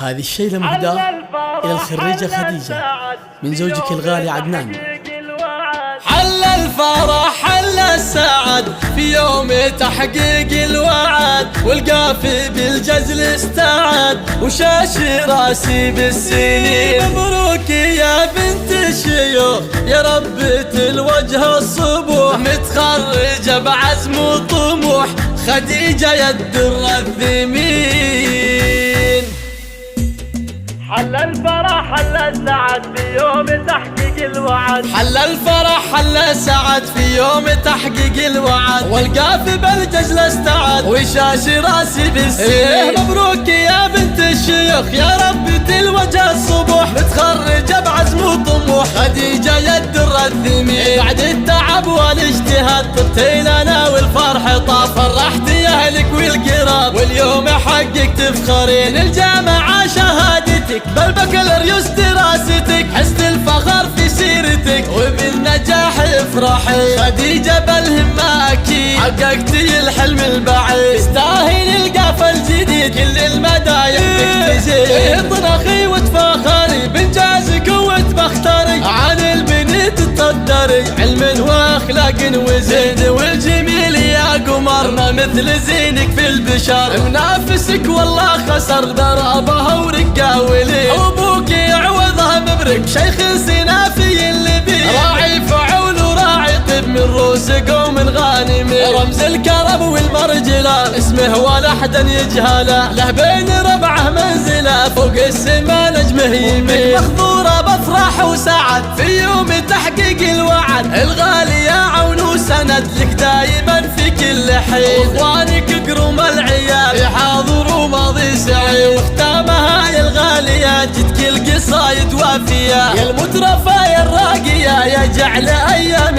هذه الشيلة مهداة إلى الخريجة خديجة من زوجك الغالي عدنان. حل الفرح حل السعد في يوم تحقيق الوعد، والقافي بالجزل استعد وشاشي راسي بالسنين. مبروك يا بنت الشيوخ يا ربة الوجه الصبوح، متخرجة بعزم وطموح خديجة يا الدر الثمين. حل الفرح حل السعد في يوم تحقيق الوعد، حل الفرح حل السعد في يوم تحقيق الوعد، والقافي بالجزل استعد وشاشي راسي بالسنين. مبروك يا بنت الشيوخ يا ربة الوجه الصبوح، متخرجة بعزم وطموح خديجة يا الدر الثمين. بعد التعب والاجتهاد طبتي لنا والفرح طاف، فرحتي اهلك والقراب واليوم حقك تفخرين. الجامعة شهادتك بالبكالوريوس دراستك، حسن الفخر في سيرتك وبالنجاح افرحي. خديجة بالهمة اكيد حققتي الحلم البعيد، تستاهل القافة الجديد كل المدايح تكتزين. اطرخي وتفاخري بانجازك وتبختري، عن البنت تصدري علم واخلاق وزين. والجميل يا قمر ما مثل زينك في البشر، منافسك والله خسر ضربها ورقه ولي. وابوك يعوضها مبرك شيخ سنافي اللي بيه، راعي فعول وراعي طب من روس قوم غانمين. رمز الكرم والمرجله اسمه ولا احدا يجهله، له بين ربعه منزله فوق السما نجمه يمين. مخضوره بفرح وسعد في يوم تحقيق الوعد، الغالية عون وسند لك دايما في كل حين. واخوانك قروم العيال يحاضروا ماضي سعيد، واختامها يا الغالية جدك القصايد وافية، يا المترفة يا الراقية يا جعل ايام